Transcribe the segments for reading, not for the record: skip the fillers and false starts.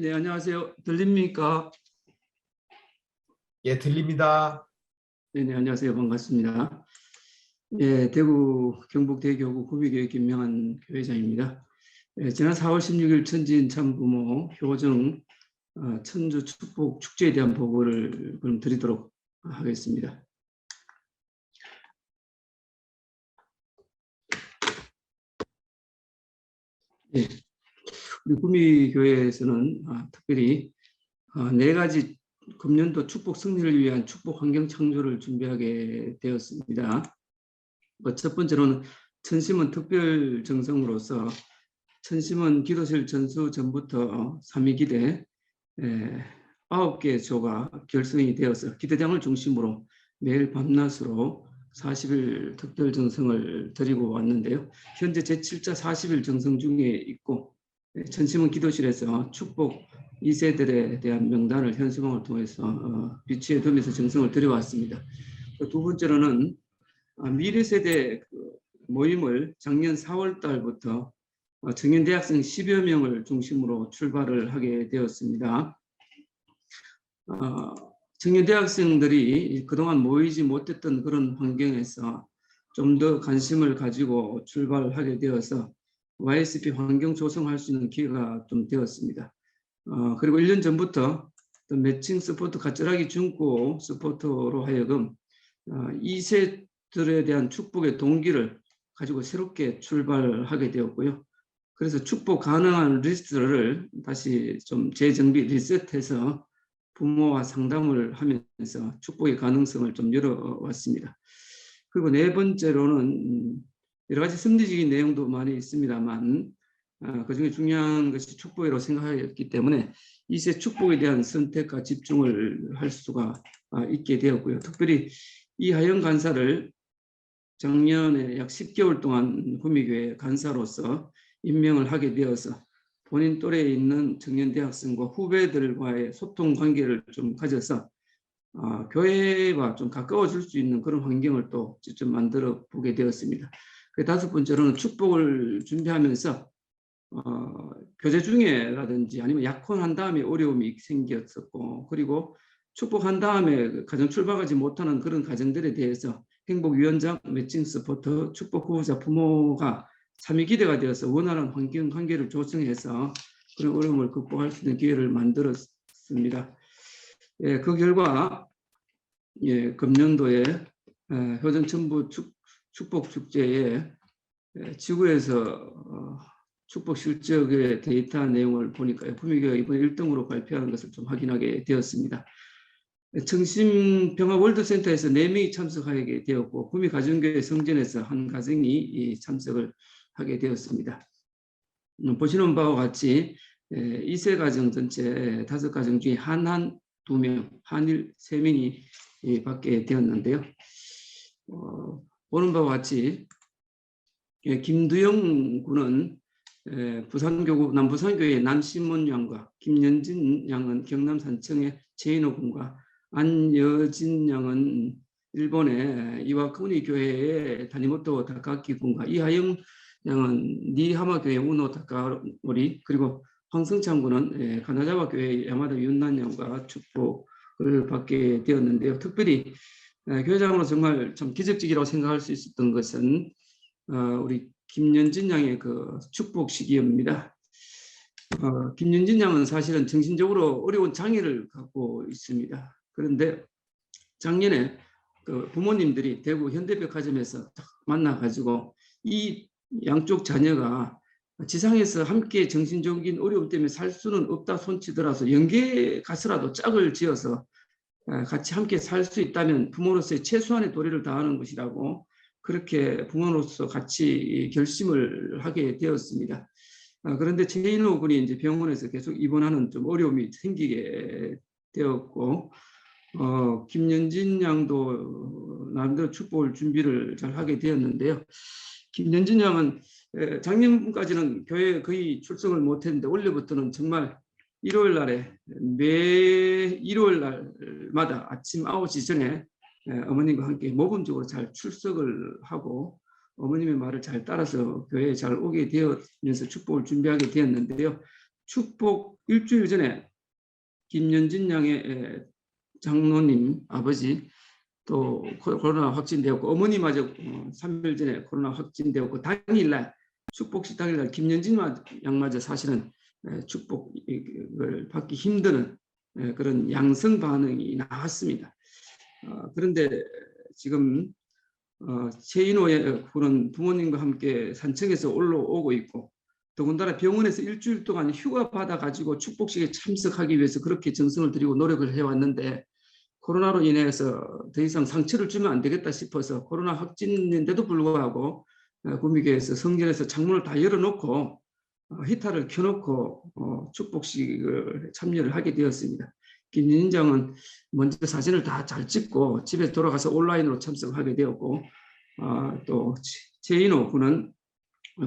네, 안녕하세요. 들립니까? 예, 들립니다. 네, 안녕하세요. 반갑습니다. 예, 대구 경북대교구 구미교회 김명한 교회장입니다. 지난 4월 16일 천지인 참부모 효정 천주 축복 축제에 대한 보고를 그럼 드리도록 하겠습니다. 예, 우리 구미교회에서는 특별히 네 가지 금년도 축복 승리를 위한 축복 환경 창조를 준비하게 되었습니다. 첫 번째로는 천심은 특별 정성으로서 천심은 기도실 전수 전부터 삼위기대 9개 조가 결성이 되어서 기대장을 중심으로 매일 밤낮으로 40일 특별 정성을 드리고 왔는데요. 현재 제7자 40일 정성 중에 있고 천심은 기도실에서 축복 2세들에 대한 명단을 현수막을 통해서 비치해 두면서 정성을 드려왔습니다. 두 번째로는 미래 세대 모임을 작년 4월 달부터 청년 대학생 10여 명을 중심으로 출발을 하게 되었습니다. 청년 대학생들이 그동안 모이지 못했던 그런 환경에서 좀 더 관심을 가지고 출발하게 되어서 YSP 환경 조성할 수 있는 기회가 좀 되었습니다. 그리고 1년 전부터 매칭 스포트 가짜라기 중고 스포트로 하여금 2세들에 대한 축복의 동기를 가지고 새롭게 출발하게 되었고요. 그래서 축복 가능한 리스트를 다시 좀 재정비 리셋해서 부모와 상담을 하면서 축복의 가능성을 좀 열어왔습니다. 그리고 네 번째로는 여러 가지 섭리적인 내용도 많이 있습니다만 그중에 중요한 것이 축복이라고 생각했기 때문에 2세 축복에 대한 선택과 집중을 할 수가 있게 되었고요. 특별히 이하영 간사를 작년에 약 10개월 동안 구미교회 간사로서 임명을 하게 되어서 본인 또래에 있는 청년 대학생과 후배들과의 소통 관계를 좀 가져서 교회와 좀 가까워질 수 있는 그런 환경을 또 직접 만들어 보게 되었습니다. 다섯 번째로는 축복을 준비하면서 교제 중에라든지 아니면 약혼한 다음에 어려움이 생겼었고, 그리고 축복한 다음에 가정 출발하지 못하는 그런 가정들에 대해서 행복위원장, 매칭 서포터, 축복 후보자 부모가 참여 기대가 되어서 원활한 환경 관계를 조성해서 그런 어려움을 극복할 수 있는 기회를 만들었습니다. 예, 그 결과 금년도에 효정 천부 축복 축제에 지구에서 축복 실적의 데이터 내용을 보니까 구미교회가 이번에 1등으로 발표하는 것을 좀 확인하게 되었습니다. 청심평화 월드센터에서 4명이 참석하게 되었고 구미 가정교회 성전에서 한 가정이 참석을 하게 되었습니다. 보시는 바와 같이 2세 가정 전체 5가정 중에 한한 2명, 한일 3명이 받게 되었는데요. 보는 바와 같이 김두영 군은 부산교구 남부산교회 남신문 양과 김연진 양은 경남 산청의 제인호 군과 안여진 양은 일본의 이와쿠니 교회의 다니모토 다카키 군과 이하영 양은 니하마 교회 우노 다카오리, 그리고 황성찬 군은 가나자와 교회 야마다 윤난 양과 축복을 받게 되었는데요. 특별히 교회장으로 정말 참 기적적이라고 생각할 수 있었던 것은 우리 김연진 양의 그 축복식이입니다. 김연진 양은 사실은 정신적으로 어려운 장애를 갖고 있습니다. 그런데 작년에 그 부모님들이 대구 현대백화점에서 만나가지고 이 양쪽 자녀가 지상에서 함께 정신적인 어려움 때문에 살 수는 없다 손치더라도 연계 가서라도 짝을 지어서 같이 함께 살 수 있다면 부모로서의 최소한의 도리를 다하는 것이라고 그렇게 부모로서 같이 결심을 하게 되었습니다. 그런데 제인호 군이 이제 병원에서 계속 입원하는 좀 어려움이 생기게 되었고, 김연진 양도 나름대로 축복을 준비를 잘 하게 되었는데요. 김연진 양은 작년까지는 교회에 거의 출석을 못했는데 원래부터는 정말 일요일 날에 매 일요일 날마다 아침 9시 전에 어머님과 함께 모범적으로 잘 출석을 하고 어머님의 말을 잘 따라서 교회에 잘 오게 되면서 축복을 준비하게 되었는데요. 축복 일주일 전에 김연진 양의 장로님 아버지 또 코로나 확진되었고, 어머니마저 3일 전에 코로나 확진되었고, 당일날 축복식 당일날 김연진 양마저 사실은 축복을 받기 힘드는 그런 양성 반응이 나왔습니다. 그런데 지금 최인호 군은 부모님과 함께 산청에서 올라오고 있고, 더군다나 병원에서 일주일 동안 휴가 받아가지고 축복식에 참석하기 위해서 그렇게 정성을 들이고 노력을 해왔는데, 코로나로 인해서 더 이상 상처를 주면 안 되겠다 싶어서 코로나 확진인데도 불구하고 구미교에서 성전에서 창문을 다 열어놓고 히터를 켜놓고 축복식을 참여를 하게 되었습니다. 김윤인 장은 먼저 사진을 다 잘 찍고 집에 돌아가서 온라인으로 참석하게 되었고, 또 최인호 군은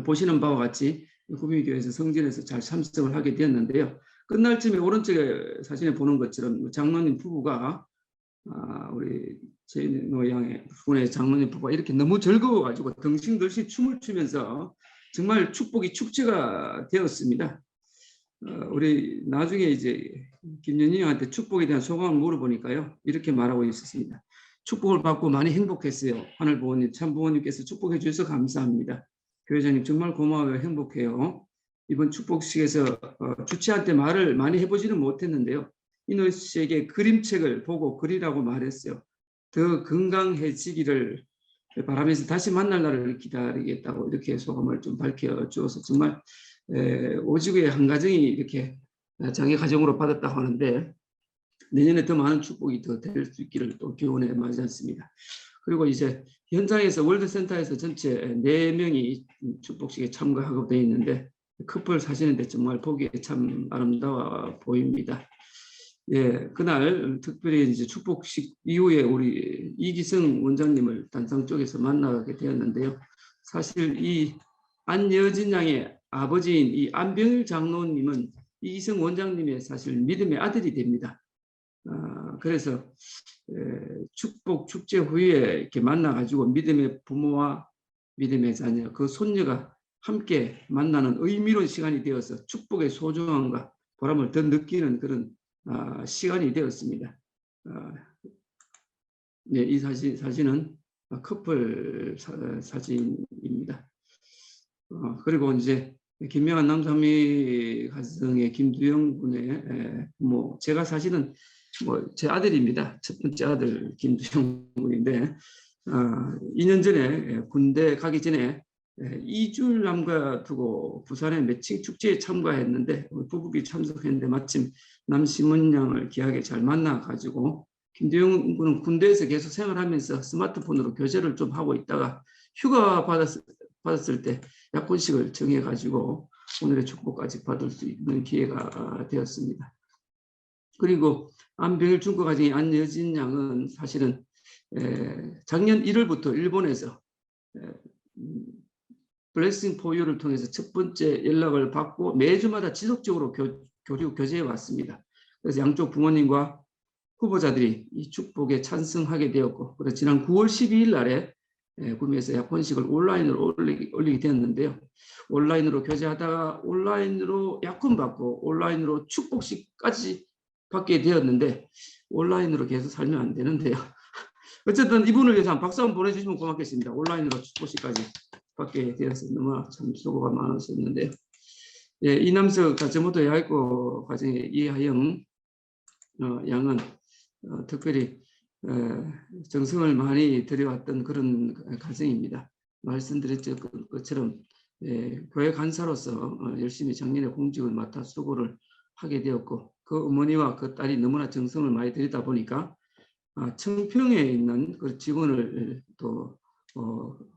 보시는 바와 같이 구미교에서 성전에서 잘 참석을 하게 되었는데요. 끝날 쯤에 오른쪽에 사진에 보는 것처럼 장로님 부부가 우리 최인호 양의 군의 장로님 부부가 이렇게 너무 즐거워가지고 덩실덩실 춤을 추면서 정말 축복이 축제가 되었습니다. 우리 나중에 이제 김연희 양한테 축복에 대한 소감을 물어보니까요, 이렇게 말하고 있었습니다. 축복을 받고 많이 행복했어요. 하늘 부모님, 참 부모님께서 축복해 주셔서 감사합니다. 교회장님 정말 고마워요. 행복해요. 이번 축복식에서 주치한테 말을 많이 해보지는 못했는데요. 인호 씨에게 그림책을 보고 그리라고 말했어요. 더 건강해지기를 바라면서 다시 만날 날을 기다리겠다고 이렇게 소감을 좀 밝혀주어서 정말 오직의 한 가정이 이렇게 장애 가정으로 받았다고 하는데, 내년에 더 많은 축복이 더 될 수 있기를 또 기원해 마지 않습니다. 그리고 이제 현장에서 월드센터에서 전체 4명이 축복식에 참가하고 되어 있는데, 커플 사진인데 정말 보기에 참 아름다워 보입니다. 예, 그날 특별히 이제 축복식 이후에 우리 이기성 원장님을 단상 쪽에서 만나게 되었는데요. 사실 이 안여진 양의 아버지인 이 안병일 장로님은 이기성 원장님의 사실 믿음의 아들이 됩니다. 그래서 축복 축제 후에 이렇게 만나가지고 믿음의 부모와 믿음의 자녀, 그 손녀가 함께 만나는 의미로운 시간이 되어서 축복의 소중함과 보람을 더 느끼는 그런 시간이 되었습니다. 네, 이 사진은 커플 사진입니다. 그리고 이제 김명한 남삼위 가정의 김두영 군의 제가 사실은 제 아들입니다. 첫 번째 아들 김두영 군인데 2년 전에 군대 가기 전에 2주를 남겨두고 부산의 매칭 축제에 참가했는데 부부끼리 참석했는데 마침 남심은 양을 귀하게 잘 만나가지고 김두영 군은 군대에서 계속 생활하면서 스마트폰으로 교제를 좀 하고 있다가 휴가 받았을 때 약혼식을 정해가지고 오늘의 축복까지 받을 수 있는 기회가 되었습니다. 그리고 안병일 중고가정의 안여진 양은 사실은 작년 1월부터 일본에서 블레싱 포유를 통해서 첫 번째 연락을 받고 매주마다 지속적으로 교제해 왔습니다. 그래서 양쪽 부모님과 후보자들이 이 축복에 찬성하게 되었고, 그래서 지난 9월 12일 날에 구미에서 약혼식을 온라인으로 올리게 되었는데요. 온라인으로 교제하다가 온라인으로 약혼 받고 온라인으로 축복식까지 받게 되었는데, 온라인으로 계속 살면 안 되는데요. 어쨌든 이분을 위해서 한 박수 한번 보내주시면 고맙겠습니다. 온라인으로 축복식까지 받게 되어서 너무 참 수고가 많으셨는데요. 예, 이남석 가정부터 야이고 가정의 이하영 양은 특별히 정성을 많이 들여왔던 그런 가정입니다. 말씀드렸던 것처럼 교회 간사로서 열심히 작년에 공직을 맡아 수고를 하게 되었고, 그 어머니와 그 딸이 너무나 정성을 많이 들이다 보니까 청평에 있는 그 직원을 또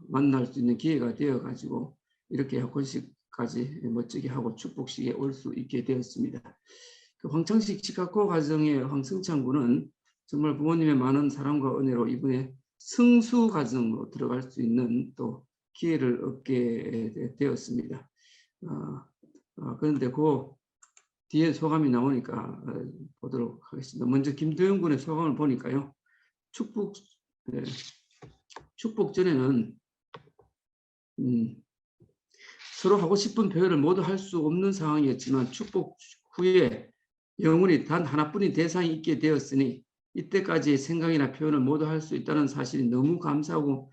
만날 수 있는 기회가 되어가지고 이렇게 약혼식까지 멋지게 하고 축복식에 올 수 있게 되었습니다. 그 황창식 치카코 가정의 황승찬 군은 정말 부모님의 많은 사랑과 은혜로 이번에 성수 가정으로 들어갈 수 있는 또 기회를 얻게 되었습니다. 그런데 그 뒤에 소감이 나오니까 보도록 하겠습니다. 먼저 김도영 군의 소감을 보니까요. 축복 전에는 서로 하고 싶은 표현을 모두 할 수 없는 상황이었지만 축복 후에 영원히 단 하나뿐인 대상이 있게 되었으니 이때까지의 생각이나 표현을 모두 할 수 있다는 사실이 너무 감사하고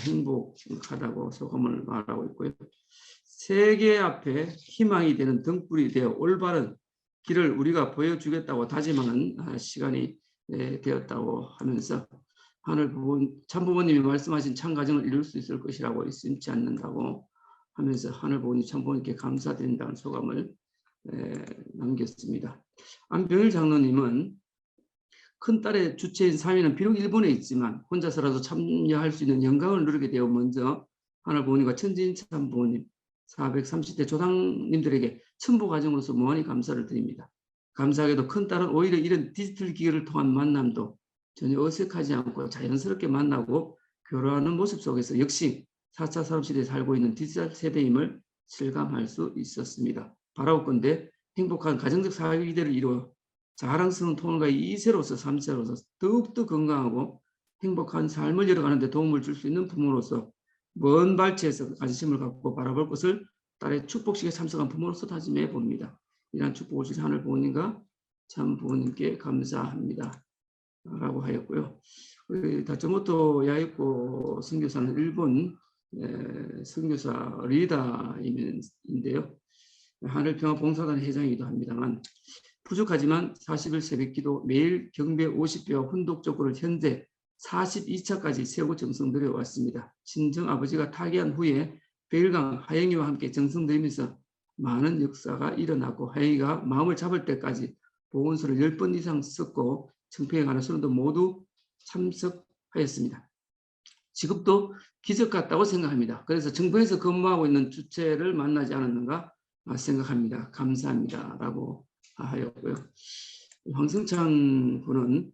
행복하다고 소감을 말하고 있고요. 세계 앞에 희망이 되는 등불이 되어 올바른 길을 우리가 보여주겠다고 다짐하는 시간이 되었다고 하면서 하늘 참부모님이 말씀하신 참가정을 이룰 수 있을 것이라고 의심치 않는다고 하면서 하늘 부모님 참부모님께 감사드린다는 소감을 남겼습니다. 안병일 장로님은 큰딸의 주체인 사위는 비록 일본에 있지만 혼자서라도 참여할 수 있는 영광을 누리게 되어 먼저 하늘 부모님과 천지인 참부모님 430대 조상님들에게 첨부 과정으로서 무한히 감사를 드립니다. 감사하게도 큰딸은 오히려 이런 디지털 기기를 통한 만남도 전혀 어색하지 않고 자연스럽게 만나고 교류하는 모습 속에서 역시 4차 산업시대에 살고 있는 디지털 세대임을 실감할 수 있었습니다. 바라옵건대 행복한 가정적 사회기대를 이루어 자랑스러운 통일가의 2세로서 3세로서 더욱더 건강하고 행복한 삶을 열어가는 데 도움을 줄 수 있는 부모로서 먼 발치에서 관심을 갖고 바라볼 것을 딸의 축복식에 참석한 부모로서 다짐해 봅니다. 이러한 축복을 주신 하늘 부모님과 참 부모님께 감사합니다. 라고 하였고요. 다츠모토 야이코 선교사는 일본 선교사 리더인데요. 하늘평화봉사단 회장이기도 합니다만 부족하지만 40일 새벽기도 매일 경배 50배와 훈독 조건을 현재 42차까지 세우고 정성들여 왔습니다. 친정아버지가 타계한 후에 백일강 하영이와 함께 정성들이면서 많은 역사가 일어나고 하영이가 마음을 잡을 때까지 보건소를 10번 이상 썼고 청평에 가는 수련도 모두 참석하였습니다. 지금도 기적 같다고 생각합니다. 그래서 정부에서 근무하고 있는 주체를 만나지 않았는가 생각합니다. 감사합니다. 라고 하였고요. 황승창 군은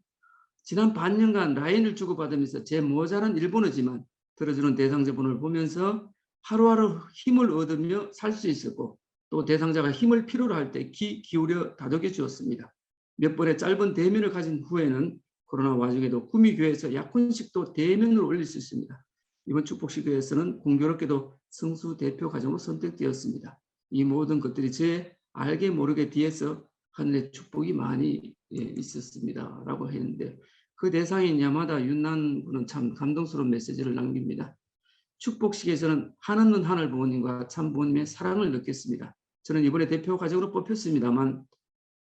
지난 반년간 라인을 주고받으면서 제 모자란 일본어지만 들어주는 대상자분을 보면서 하루하루 힘을 얻으며 살 수 있었고 또 대상자가 힘을 필요로 할 때 귀 기울여 다독여 주었습니다. 몇 번의 짧은 대면을 가진 후에는 코로나 와중에도 구미교회에서 약혼식도 대면으로 올릴 수 있습니다. 이번 축복식에서는 공교롭게도 성수 대표 가정으로 선택되었습니다. 이 모든 것들이 제 알게 모르게 뒤에서 하늘의 축복이 많이 있었습니다. 라고 했는데 그 대상인 야마다 윤난 분은 참 감동스러운 메시지를 남깁니다. 축복식에서는 하나는 하늘 부모님과 참 부모님의 사랑을 느꼈습니다. 저는 이번에 대표 과정으로 뽑혔습니다만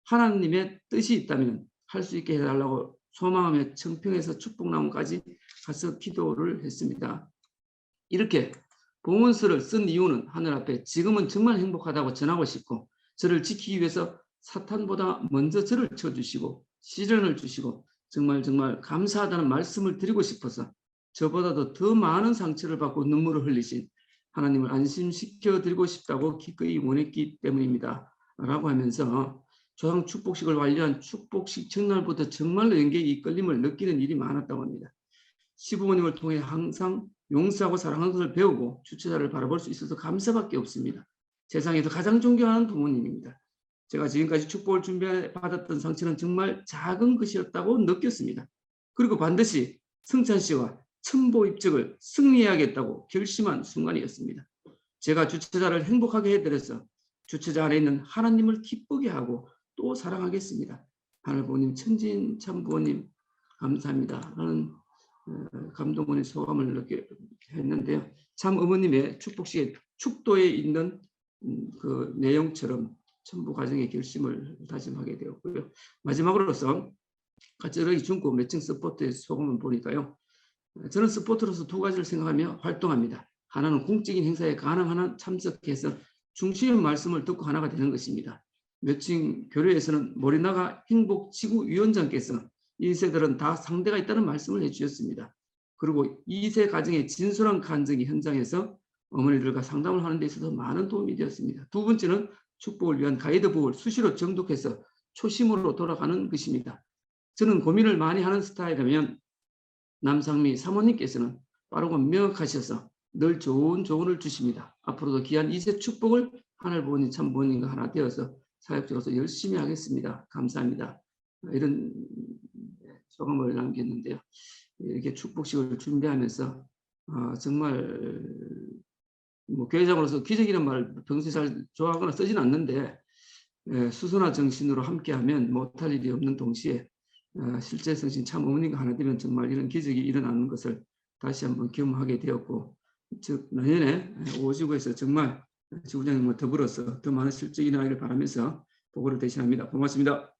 하나님의 뜻이 있다면 할 수 있게 해달라고 소망하며 청평에서 축복나무까지 가서 기도를 했습니다. 이렇게 봉헌서를 쓴 이유는 하늘 앞에 지금은 정말 행복하다고 전하고 싶고 저를 지키기 위해서 사탄보다 먼저 저를 쳐주시고 시련을 주시고 정말 감사하다는 말씀을 드리고 싶어서 저보다도 더 많은 상처를 받고 눈물을 흘리신 하나님을 안심시켜 드리고 싶다고 기꺼이 원했기 때문입니다. 라고 하면서 조상 축복식을 완료한 축복식 전날부터 정말로 연계에 이끌림을 느끼는 일이 많았다고 합니다. 시부모님을 통해 항상 용서하고 사랑하는 것을 배우고 주체자를 바라볼 수 있어서 감사밖에 없습니다. 세상에서 가장 존경하는 부모님입니다. 제가 지금까지 축복을 준비받았던 상처는 정말 작은 것이었다고 느꼈습니다. 그리고 반드시 승찬 씨와 첨보 입적을 승리해야겠다고 결심한 순간이었습니다. 제가 주체자를 행복하게 해드려서 주체자 안에 있는 하나님을 기쁘게 하고 또 사랑하겠습니다. 하늘 부모님, 천지인 참 부모님 감사합니다. 라는 감동원의 소감을 느끼 했는데요. 참 어머님의 축복식의 축도에 있는 그 내용처럼 첨부 과정의 결심을 다짐하게 되었고요. 마지막으로서 가짜르기 중고 매칭 스포트의 소감을 보니까요. 저는 스포트로서 두 가지를 생각하며 활동합니다. 하나는 공적인 행사에 가능한 참석해서 중심의 말씀을 듣고 하나가 되는 것입니다. 매칭 교류에서는 모리나가 행복지구위원장께서 2세들은 다 상대가 있다는 말씀을 해주셨습니다. 그리고 2세 가정의 진솔한 간증이 현장에서 어머니들과 상담을 하는 데 있어서 많은 도움이 되었습니다. 두 번째는 축복을 위한 가이드북을 수시로 정독해서 초심으로 돌아가는 것입니다. 저는 고민을 많이 하는 스타일이라면 남상미 사모님께서는 빠르고 명확하셔서 늘 좋은 조언을 주십니다. 앞으로도 귀한 2세 축복을 하늘 부모님 참 부모님과 하나 되어서 사역자로서 열심히 하겠습니다. 감사합니다. 이런 소감을 남겼는데요. 이렇게 축복식을 준비하면서 정말 뭐 교회장으로서 기적이라는 말을 평소에 잘 좋아하거나 쓰지는 않는데 수선화 정신으로 함께하면 못할 일이 없는 동시에 실제 성신 참 어머니가 하나 되면 정말 이런 기적이 일어나는 것을 다시 한번 경험하게 되었고, 즉 내년에 오지구에서 정말 지구장님과 더불어서 더 많은 실적이 일어나기를 바라면서 보고를 대신합니다. 고맙습니다.